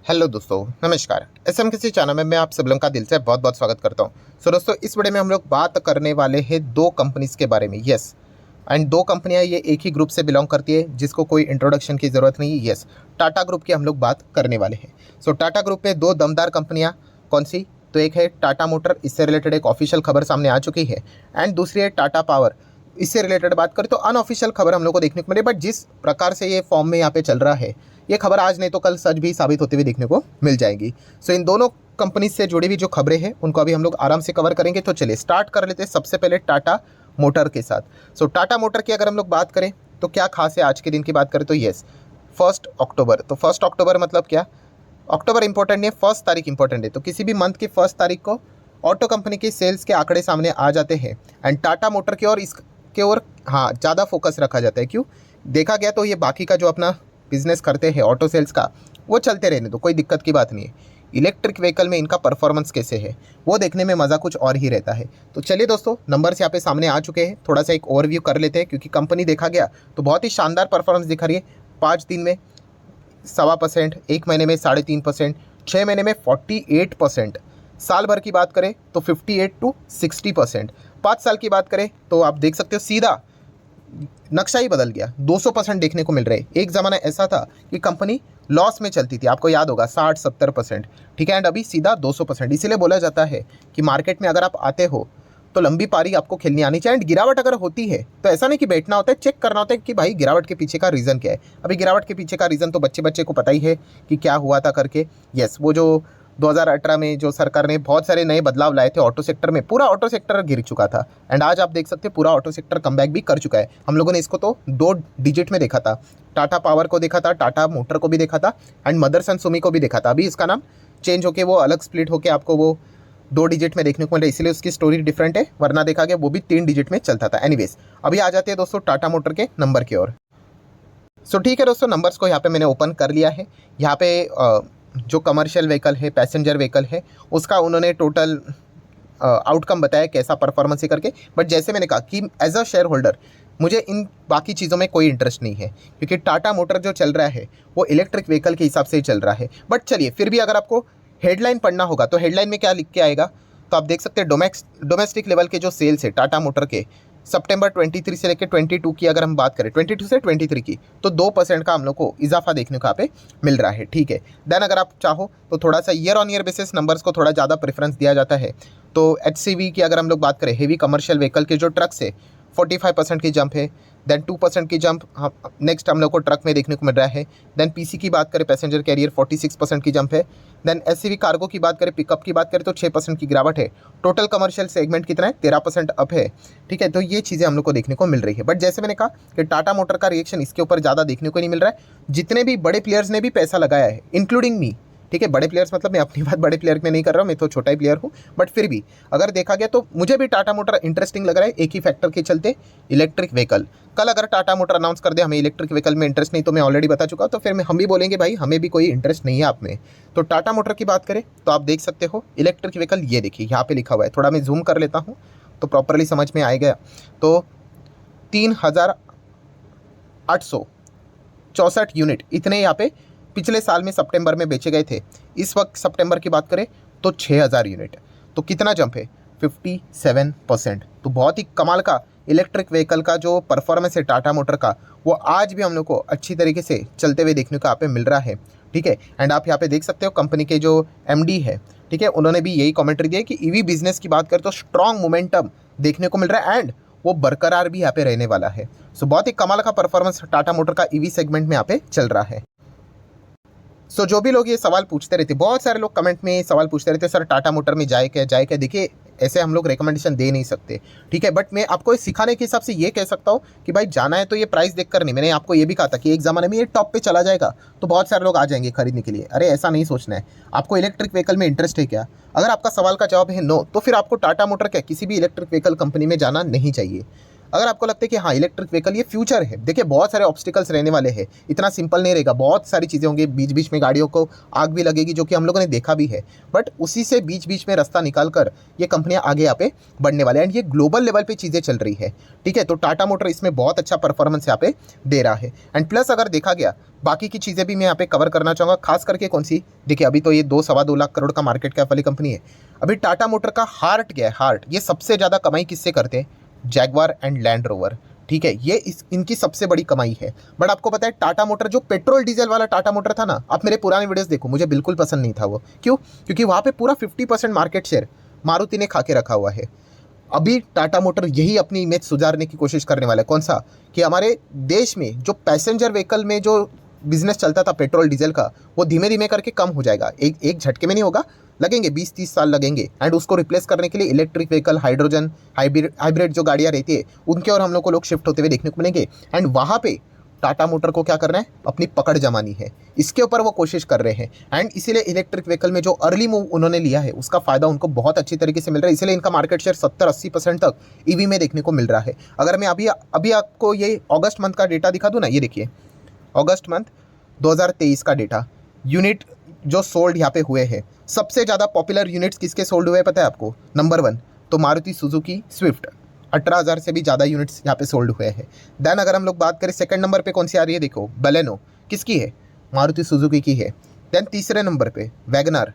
Hello दोस्तों, नमस्कार। SMKC channel में मैं आप सब लोगों का दिल से बहुत बहुत स्वागत करता हूं। दोस्तों, इस वीडियो में हम लोग बात करने वाले हैं दो कंपनीज के बारे में। यस, एंड दो कंपनियां ये एक ही ग्रुप से बिलोंग करती है, जिसको कोई इंट्रोडक्शन की ज़रूरत नहीं है। यस, टाटा ग्रुप की हम लोग बात करने वाले हैं। टाटा ग्रुप में दो दमदार कंपनियाँ कौन सी? तो एक है टाटा मोटर, इससे रिलेटेड एक ऑफिशियल खबर सामने आ चुकी है। एंड दूसरी है टाटा पावर। इससे रिलेटेड बात करें तो अनऑफिशियल खबर हम लोग को देखने को मिले, बट जिस प्रकार से ये फॉर्म में यहाँ पे चल रहा है, ये खबर आज नहीं तो कल सच भी साबित होते हुए देखने को मिल जाएगी। इन दोनों कंपनी से जुड़ी हुई जो खबरें हैं उनको अभी हम लोग आराम से कवर करेंगे। तो चलिए स्टार्ट कर लेते हैं सबसे पहले टाटा मोटर के साथ। टाटा मोटर की अगर हम लोग बात करें तो क्या खास है आज के दिन की बात करें तो यस, 1 अक्टूबर। तो 1 अक्टूबर मतलब क्या? अक्टूबर इंपॉर्टेंट नहीं है, 1 तारीख इंपॉर्टेंट है। तो किसी भी मंथ की 1 तारीख को ऑटो कंपनी के सेल्स के आंकड़े सामने आ जाते हैं एंड टाटा मोटर की और इसके ओर हाँ ज़्यादा फोकस रखा जाता है। क्यों? देखा गया तो ये बाकी का जो अपना बिजनेस करते हैं ऑटो सेल्स का, वो चलते रहने दो, कोई दिक्कत की बात नहीं है। इलेक्ट्रिक व्हीकल में इनका परफॉर्मेंस कैसे है वो देखने में मज़ा कुछ और ही रहता है। तो चलिए दोस्तों, नंबर्स यहाँ पे सामने आ चुके हैं, थोड़ा सा एक ओवरव्यू कर लेते हैं। क्योंकि कंपनी देखा गया तो बहुत ही शानदार परफॉर्मेंस दिखा रही है। 5 दिन में 1.25%, 1 महीने में 3.5%, 6 महीने में 48%, साल भर की बात करें तो 58 to 60%, 5 साल की बात करें तो आप देख सकते हो सीधा नक्शा ही बदल गया, 200% देखने को मिल रहे हैं। एक ज़माना ऐसा था कि कंपनी लॉस में चलती थी, आपको याद होगा 60-70%, ठीक है। एंड अभी सीधा 200%। इसीलिए बोला जाता है कि मार्केट में अगर आप आते हो तो लंबी पारी आपको खेलनी आनी चाहिए। एंड गिरावट अगर होती है तो ऐसा नहीं कि बैठना होता है, चेक करना होता है कि भाई गिरावट के पीछे का रीज़न क्या है। अभी गिरावट के पीछे का रीज़न तो बच्चे बच्चे को पता ही है कि क्या हुआ था करके। यस, वो जो 2018 में जो सरकार ने बहुत सारे नए बदलाव लाए थे ऑटो सेक्टर में, पूरा ऑटो सेक्टर गिर चुका था। एंड आज आप देख सकते हैं पूरा ऑटो सेक्टर कमबैक भी कर चुका है। हम लोगों ने इसको तो 2 डिजिट में देखा था, टाटा पावर को देखा था, टाटा मोटर को भी देखा था, एंड मदरसन सुमी को भी देखा था। अभी इसका नाम चेंज होकर वो अलग स्प्लिट होकर आपको वो 2 डिजिट में देखने को मिल रहा है, इसलिए उसकी स्टोरी डिफरेंट है। वरना देखा गया वो भी 3 डिजिट में चलता था। एनीवेज, अभी आ जाते हैं दोस्तों टाटा मोटर के नंबर की ओर। ठीक है दोस्तों, नंबर्स को यहाँ पे मैंने ओपन कर लिया है। यहाँ पे जो कमर्शियल व्हीकल है, पैसेंजर व्हीकल है, उसका उन्होंने टोटल आउटकम बताया कैसा परफॉर्मेंस है करके। बट जैसे मैंने कहा कि एज अ शेयर होल्डर मुझे इन बाकी चीज़ों में कोई इंटरेस्ट नहीं है, क्योंकि टाटा मोटर जो चल रहा है वो इलेक्ट्रिक व्हीकल के हिसाब से ही चल रहा है। बट चलिए फिर भी अगर आपको हेडलाइन पढ़ना होगा तो हेडलाइन में क्या लिख के आएगा, तो आप देख सकते हैं डोमेस्टिक लेवल के जो सेल्स है टाटा मोटर के सितंबर 23 से लेकर 22 की अगर हम बात करें, 22 से 23 की, तो 2% का हम लोग को इजाफा देखने को यहाँ पे मिल रहा है, ठीक है। देन अगर आप चाहो तो थोड़ा सा year on year basis numbers को थोड़ा ज़्यादा प्रेफरेंस दिया जाता है। तो HCV की अगर हम लोग बात करें, हेवी कमर्शियल व्हीकल के जो ट्रक्स है, 45% की जंप है। देन 2% की जंप नेक्स्ट हम लोग को ट्रक में देखने को मिल रहा है। देन PC की बात करें, पैसेंजर कैरियर, 46% की जंप है। देन SCV कार्गो की बात करें, पिकअप की बात करें तो 6% की गिरावट है। टोटल कमर्शियल सेगमेंट कितना है? 13% अप है, ठीक है। तो ये चीज़ें हम लोग को देखने को मिल रही है। बट जैसे मैंने कहा कि टाटा मोटर का रिएक्शन इसके ऊपर ज़्यादा देखने को नहीं मिल रहा है। जितने भी बड़े प्लेयर्स ने भी पैसा लगाया है, इंक्लूडिंग मी, ठीक है। बड़े प्लेयर्स मतलब मैं अपनी बात बड़े प्लेयर में नहीं कर रहा हूँ, मैं तो छोटा ही प्लेयर हूँ। बट फिर भी अगर देखा गया तो मुझे भी टाटा मोटर इंटरेस्टिंग लग रहा है, एक ही फैक्टर के चलते, इलेक्ट्रिक व्हीकल। कल अगर टाटा मोटर अनाउंस कर दे हमें इलेक्ट्रिक व्हीकल में इंटरेस्ट नहीं, तो मैं ऑलरेडी बता चुका, तो फिर हम भी बोलेंगे भाई हमें भी कोई इंटरेस्ट नहीं है आप में। तो टाटा मोटर की बात करें तो आप देख सकते हो इलेक्ट्रिक व्हीकल, ये देखिए यहाँ पे लिखा हुआ है, थोड़ा मैं जूम कर लेता हूँ तो प्रॉपरली समझ में आएगा। तो 3,864 यूनिट इतने यहाँ पे पिछले साल में सितंबर में बेचे गए थे। इस वक्त सितंबर की बात करें तो 6,000 यूनिट। तो कितना जंप है? 57%। तो बहुत ही कमाल का इलेक्ट्रिक व्हीकल का जो परफॉर्मेंस है टाटा मोटर का, वो आज भी हम लोग को अच्छी तरीके से चलते हुए देखने को यहाँ पे मिल रहा है, ठीक है। एंड आप यहाँ पे देख सकते हो कंपनी के जो MD है, ठीक है, उन्होंने भी यही कमेंट्री दी है कि EV बिजनेस की बात करें तो स्ट्रॉन्ग मोमेंटम देखने को मिल रहा है एंड वो बरकरार भी यहाँ पे रहने वाला है। बहुत ही कमाल का परफॉर्मेंस टाटा मोटर का EV सेगमेंट में यहाँ पे चल रहा है। जो भी लोग ये सवाल पूछते रहते, बहुत सारे लोग कमेंट में सवाल पूछते रहते, सर टाटा मोटर में जाए क्या जाए क्या। देखिए ऐसे हम लोग रिकमेंडेशन दे नहीं सकते, ठीक है। बट मैं आपको इस सिखाने के हिसाब से ये कह सकता हूँ कि भाई जाना है तो ये प्राइस देखकर नहीं। मैंने आपको ये भी कहा था कि एक ज़माने में ये टॉप पे चला जाएगा तो बहुत सारे लोग आ जाएंगे खरीदने के लिए। अरे ऐसा नहीं सोचना है। आपको इलेक्ट्रिक व्हीकल में इंटरेस्ट है क्या? अगर आपका सवाल का जवाब है नो, तो फिर आपको टाटा मोटर क्या किसी भी इलेक्ट्रिक व्हीकल कंपनी में जाना नहीं चाहिए। अगर आपको लगता है कि हाँ इलेक्ट्रिक व्हीकल ये फ्यूचर है, देखिए बहुत सारे ऑब्स्टिकल्स रहने वाले हैं, इतना सिंपल नहीं रहेगा, बहुत सारी चीज़ें होंगी, बीच बीच में गाड़ियों को आग भी लगेगी जो कि हम लोगों ने देखा भी है, बट उसी से बीच बीच में रास्ता निकाल कर ये कंपनियां आगे यहाँ पे बढ़ने वाले हैं एंड ये ग्लोबल लेवल पे चीज़ें चल रही है। ठीक है, तो टाटा मोटर इसमें बहुत अच्छा परफॉर्मेंस यहाँ पे दे रहा है। एंड प्लस अगर देखा गया बाकी की चीज़ें भी मैं यहाँ पे कवर करना चाहूँगा, खास करके कौन सी, देखिए अभी तो ये 2-2.25 लाख करोड़ का मार्केट कैप वाली कंपनी है। अभी टाटा मोटर का हार्ट क्या है, हार्ट, ये सबसे ज़्यादा कमाई किससे करते हैं, जैगवार एंड लैंड रोवर। ठीक है, ये इनकी सबसे बड़ी कमाई है। बट आपको पता है टाटा मोटर जो पेट्रोल डीजल वाला टाटा मोटर था ना, आप मेरे पुराने वीडियोस देखो, मुझे बिल्कुल पसंद नहीं था वो। क्यों? क्योंकि वहाँ पे पूरा 50% मार्केट शेयर मारुति ने खा के रखा हुआ है। अभी टाटा मोटर यही अपनी इमेज सुधारने की कोशिश करने वाला है। कौन सा? कि हमारे देश में जो पैसेंजर व्हीकल में जो बिजनेस चलता था पेट्रोल डीजल का, वो धीमे धीमे करके कम हो जाएगा। एक झटके में नहीं होगा, लगेंगे 20-30 साल लगेंगे। एंड उसको रिप्लेस करने के लिए इलेक्ट्रिक व्हीकल, हाइड्रोजन, हाइब्रिड जो गाड़ियाँ रहती है उनके और हम लोग को लोग शिफ्ट होते हुए देखने को मिलेंगे। एंड वहाँ पे टाटा मोटर को क्या करना है, अपनी पकड़ जमानी है, इसके ऊपर वो कोशिश कर रहे हैं। एंड इसीलिए इलेक्ट्रिक व्हीकल में जो अर्ली मूव उन्होंने लिया है उसका फायदा उनको बहुत अच्छी तरीके से मिल रहा है। इसलिए इनका मार्केट शेयर 70-80% तक ईवी में देखने को मिल रहा है। अगर मैं अभी आपको ये अगस्त मंथ का डेटा दिखा दूँ ना, ये देखिए अगस्त मंथ 2023 का डेटा, यूनिट जो सोल्ड यहाँ पे हुए हैं, सबसे ज़्यादा पॉपुलर यूनिट्स किसके सोल्ड हुए पता है आपको? नंबर 1 तो मारुति सुजुकी स्विफ्ट, 18,000 से भी ज़्यादा यूनिट्स यहाँ पे सोल्ड हुए हैं। देन अगर हम लोग बात करें सेकंड नंबर पे कौन सी आ रही है, देखो बलेनो, किसकी है? मारुति सुजुकी की है। देन तीसरे नंबर पे वैगनार,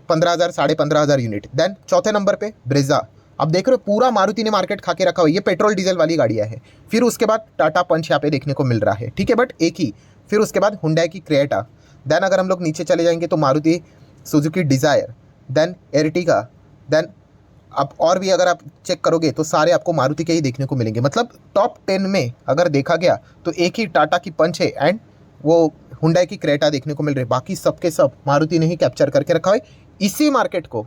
15,000 15,500 यूनिट। देन चौथे नंबर पे ब्रेजा। अब देख रहे हो पूरा मारुति ने मार्केट खा के रखा हुआ है, ये पेट्रोल डीजल वाली गाड़ियाँ है। फिर उसके बाद टाटा पंच यहाँ पे देखने को मिल रहा है, ठीक है, बट एक ही। फिर उसके बाद हुंडई की क्रेटा। देन अगर हम लोग नीचे चले जाएंगे तो Maruti Suzuki Dzire, then Ertiga, then अब और भी अगर आप चेक करोगे तो सारे आपको मारुति के ही देखने को मिलेंगे। मतलब टॉप 10 में अगर देखा गया तो एक ही टाटा की पंच है एंड वो हुंडई की क्रेटा देखने को मिल रही है। बाकी सबके सब मारुति ने ही कैप्चर करके रखा है। इसी मार्केट को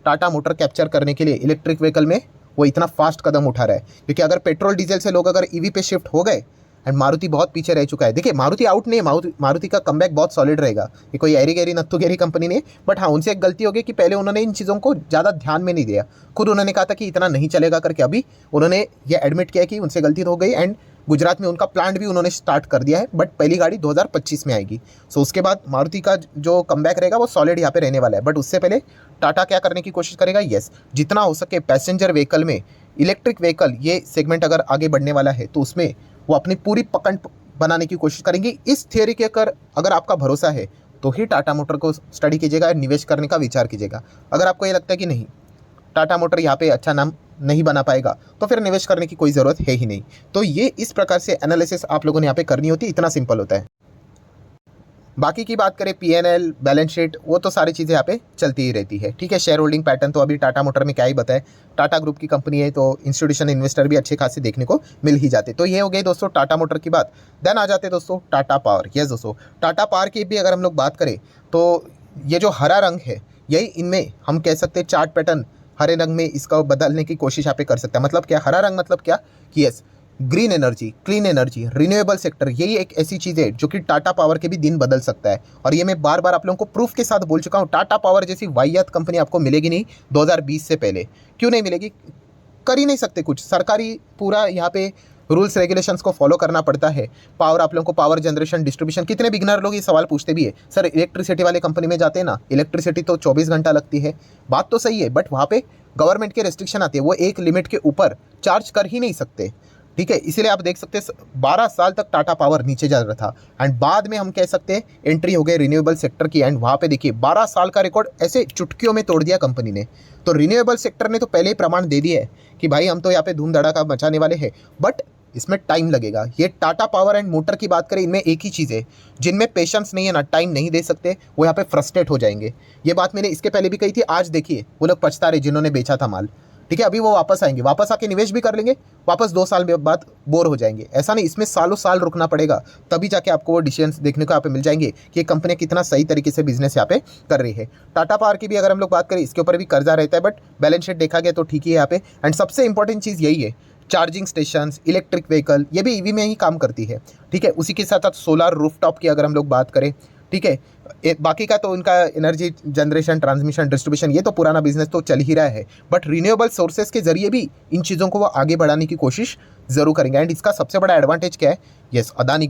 टाटा मोटर कैप्चर करने के लिए इलेक्ट्रिक व्हीकल में वो इतना फास्ट कदम उठा रहा है, क्योंकि अगर पेट्रोल डीजल से लोग अगर ईवी पे शिफ्ट हो गए एंड मारुति बहुत पीछे रह चुका है। देखिए मारुति आउट नहीं है, मारुति का कमबैक बहुत सॉलिड रहेगा, ये कोई एरी गैरी नत्थु गैरी कंपनी नहीं है। बट हाँ, उनसे एक गलती हो गई कि पहले उन्होंने इन चीज़ों को ज़्यादा ध्यान में नहीं दिया। खुद उन्होंने कहा था कि इतना नहीं चलेगा करके, अभी उन्होंने ये एडमिट किया कि उनसे गलती हो गई एंड गुजरात में उनका प्लांट भी उन्होंने स्टार्ट कर दिया है। बट पहली गाड़ी 2025 में आएगी। सो उसके बाद मारुति का जो कमबैक रहेगा वो सॉलिड यहाँ पे रहने वाला है। बट उससे पहले टाटा क्या करने की कोशिश करेगा, येस, जितना हो सके पैसेंजर व्हीकल में इलेक्ट्रिक व्हीकल ये सेगमेंट अगर आगे बढ़ने वाला है तो उसमें वो अपनी पूरी पकड़ बनाने की कोशिश करेंगे। इस थियोरी के अगर आपका भरोसा है तो ही टाटा मोटर को स्टडी कीजिएगा, निवेश करने का विचार कीजिएगा। अगर आपको ये लगता है कि नहीं टाटा मोटर यहाँ पे अच्छा नाम नहीं बना पाएगा तो फिर निवेश करने की कोई ज़रूरत है ही नहीं। तो ये इस प्रकार से एनालिसिस आप लोगों ने यहाँ पे करनी होती है, इतना सिंपल होता है। बाकी की बात करें पीएनएल, बैलेंस शीट, वो तो सारी चीज़ें यहाँ पे चलती ही रहती है, ठीक है। शेयर होल्डिंग पैटर्न तो अभी टाटा मोटर में क्या ही बताए, टाटा ग्रुप की कंपनी है तो इंस्टीट्यूशन इन्वेस्टर भी अच्छे खासे देखने को मिल ही जाते। तो ये हो गई दोस्तों टाटा मोटर की बात। देन आ जाते दोस्तों टाटा पावर। यस दोस्तों, टाटा पावर की भी अगर हम लोग बात करें तो ये जो हरा रंग है यही इनमें हम कह सकते हैं चार्ट पैटर्न हरे रंग में इसका बदलने की कोशिश यहाँ पे कर सकते हैं। मतलब क्या हरा रंग, मतलब क्या कि yes green energy, clean energy, renewable sector, यही एक ऐसी चीज़ है जो कि टाटा पावर के भी दिन बदल सकता है। और ये मैं बार बार आप लोगों को प्रूफ के साथ बोल चुका हूँ, टाटा पावर जैसी वाहियात कंपनी आपको मिलेगी नहीं 2020 से पहले। क्यों नहीं मिलेगी? कर ही नहीं सकते कुछ, सरकारी पूरा यहाँ पे रूल्स रेगुलेशंस को फॉलो करना पड़ता है। पावर आप लोगों को पावर जनरेशन, डिस्ट्रीब्यूशन, कितने बिगनर लोग ये सवाल पूछते भी है, सर इलेक्ट्रिसिटी वाले कंपनी में जाते हैं ना, इलेक्ट्रिसिटी तो 24 घंटा लगती है। बात तो सही है, बट वहाँ पे गवर्नमेंट के रेस्ट्रिक्शन आते हैं, वो एक लिमिट के ऊपर चार्ज कर ही नहीं सकते, ठीक है। इसीलिए आप देख सकते हैं 12 साल तक टाटा पावर नीचे जा रहा था एंड बाद में हम कह सकते हैं एंट्री हो गई रिन्यूएबल सेक्टर की। एंड वहाँ पे देखिए 12 साल का रिकॉर्ड ऐसे चुटकियों में तोड़ दिया कंपनी ने। तो रिन्यूएबल सेक्टर ने तो पहले ही प्रमाण दे दिया है कि भाई हम तो यहाँ पे धूम धड़ाका मचाने वाले हैं, बट इसमें टाइम लगेगा। ये टाटा पावर एंड मोटर की बात करें, इनमें एक ही चीज़ है, जिनमें पेशेंस नहीं है ना, टाइम नहीं दे सकते, वो यहाँ पे फ्रस्ट्रेट हो जाएंगे। ये बात मैंने इसके पहले भी कही थी, आज देखिए वो लोग पछता रहे जिन्होंने बेचा था माल, ठीक है। अभी वो वापस आएंगे, वापस आके निवेश भी कर लेंगे, वापस 2 साल बाद बोर हो जाएंगे। ऐसा नहीं, इसमें सालों साल रुकना पड़ेगा, तभी जाके आपको वो डिसीजंस देखने को यहाँ पे मिल जाएंगे कि कंपनी कितना सही तरीके से बिजनेस यहाँ पे कर रही है। टाटा पावर की भी अगर हम लोग बात करें, इसके ऊपर भी कर्जा रहता है, बट बैलेंस शीट देखा गया तो ठीक ही है यहाँ पे। एंड सबसे इंपॉर्टेंट चीज़ यही है, चार्जिंग स्टेशंस, इलेक्ट्रिक व्हीकल, ये भी ईवी में ही काम करती है, ठीक है। उसी के साथ साथ सोलर रूफटॉप की अगर हम लोग बात करें, ठीक है। बाकी का तो उनका एनर्जी जनरेशन, ट्रांसमिशन, डिस्ट्रीब्यूशन, ये तो पुराना बिजनेस तो चल ही रहा है, बट रिन्यूएबल सोर्सेज के जरिए भी इन चीज़ों को वो आगे बढ़ाने की कोशिश ज़रूर करेंगे। एंड इसका सबसे बड़ा एडवांटेज क्या है? यस, अदानी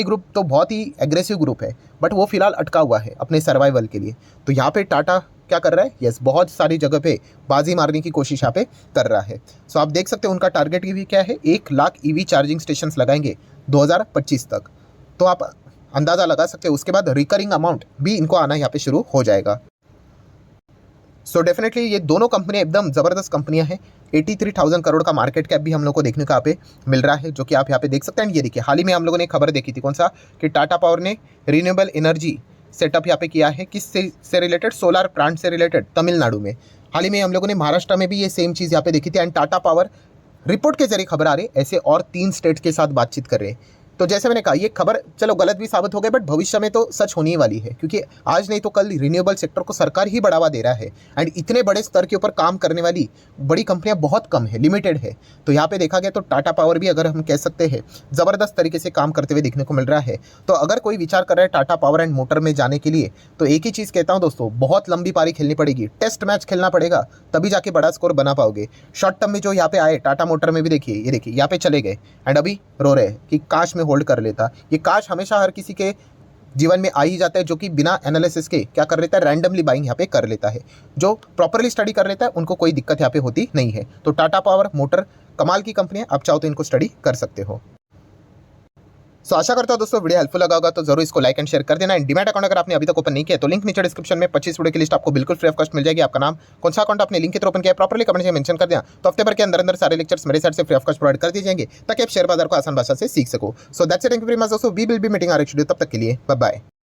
ग्रुप तो बहुत ही एग्रेसिव ग्रुप है, बट वो फिलहाल अटका हुआ है अपने सर्वाइवल के लिए। तो यहाँ पे टाटा क्या कर रहा है? यस, बहुत सारी जगह पे बाजी मारने की कोशिश यहाँ पे कर रहा है। सो आप देख सकते हैं उनका टारगेट भी क्या है, 1 लाख ईवी चार्जिंग स्टेशन लगाएंगे 2025 तक। तो आप अंदाज़ा लगा सकते हैं उसके बाद रिकरिंग अमाउंट भी इनको आना यहाँ पे शुरू हो जाएगा। सो डेफिनेटली ये दोनों कंपनियां एकदम ज़बरदस्त कंपनियां हैं। 83,000 करोड़ का मार्केट कैप भी हम लोग को देखने को यहाँ पे मिल रहा है, जो कि आप यहाँ पे देख सकते हैं। ये देखिए, हाल ही में हम लोगों ने खबर देखी थी, कौन सा, कि टाटा पावर ने रिन्यूएबल एनर्जी सेटअप यहाँ पे किया है, किस से रिलेटेड, सोलर प्लांट से रिलेटेड, तमिलनाडु में। हाल ही में हम लोगों ने महाराष्ट्र में भी ये सेम चीज़ यहाँ पे देखी थी। एंड टाटा पावर रिपोर्ट के जरिए खबर आ रही है, ऐसे और 3 स्टेट के साथ बातचीत कर रहे हैं। तो जैसे मैंने कहा, ये खबर चलो गलत भी साबित हो गई, बट भविष्य में तो सच होने ही वाली है, क्योंकि आज नहीं तो कल रिन्यूएबल सेक्टर को सरकार ही बढ़ावा दे रहा है। एंड इतने बड़े स्तर के ऊपर काम करने वाली बड़ी कंपनियां बहुत कम है, लिमिटेड है। तो यहाँ पे देखा गया तो टाटा पावर भी, अगर हम कह सकते हैं, ज़बरदस्त तरीके से काम करते हुए देखने को मिल रहा है। तो अगर कोई विचार कर रहा है टाटा पावर एंड मोटर में जाने के लिए, तो एक ही चीज़ कहता हूँ दोस्तों, बहुत लंबी पारी खेलनी पड़ेगी, टेस्ट मैच खेलना पड़ेगा, तभी जाके बड़ा स्कोर बना पाओगे। शॉर्ट टर्म में जो यहाँ पे आए टाटा मोटर में भी, देखिए, ये देखिए यहाँ पे चले गए एंड अभी रो रहे हैं कि काश में होल्ड कर लेता। ये काश हमेशा हर किसी के जीवन में आ ही जाता है, जो कि बिना एनालिसिस के क्या कर लेता है, रैंडमली बाइंग यहाँ पे कर लेता है। जो प्रॉपरली स्टडी कर लेता है उनको कोई दिक्कत यहाँ पे होती नहीं है। तो टाटा पावर मोटर कमाल की कंपनी है, आप चाहो तो इनको स्टडी कर सकते हो। सो आशा करता हूं दोस्तों वीडियो हेल्पफुल लगा होगा, तो जरूर इसको लाइक एंड शेयर कर देना। एंड डीमैट अकाउंट अगर आपने अभी तक ओपन नहीं किया तो लिंक नीचे डिस्क्रिप्शन में 25 वीडियो की लिस्ट आपको बिल्कुल फ्री ऑफ कॉस्ट मिल जाएगी। आपका नाम, कौन सा अकाउंट आपने लिंक के थ्रू ओपन किया, प्रॉपर्ली कमेंट में मेंशन कर दिया, तो हफ्ते भर के अंदर सारे लेक्चर्स मेरे साइड से फ्री ऑफ कॉस्ट प्रोवाइड कर दिए जाएंगे, ताकि आप शेयर बाजार को आसान भाषा से सीख सको। So that's it, thank you very much दोस्तों, we will be meeting our next video, तब तक के लिए बाय बाय।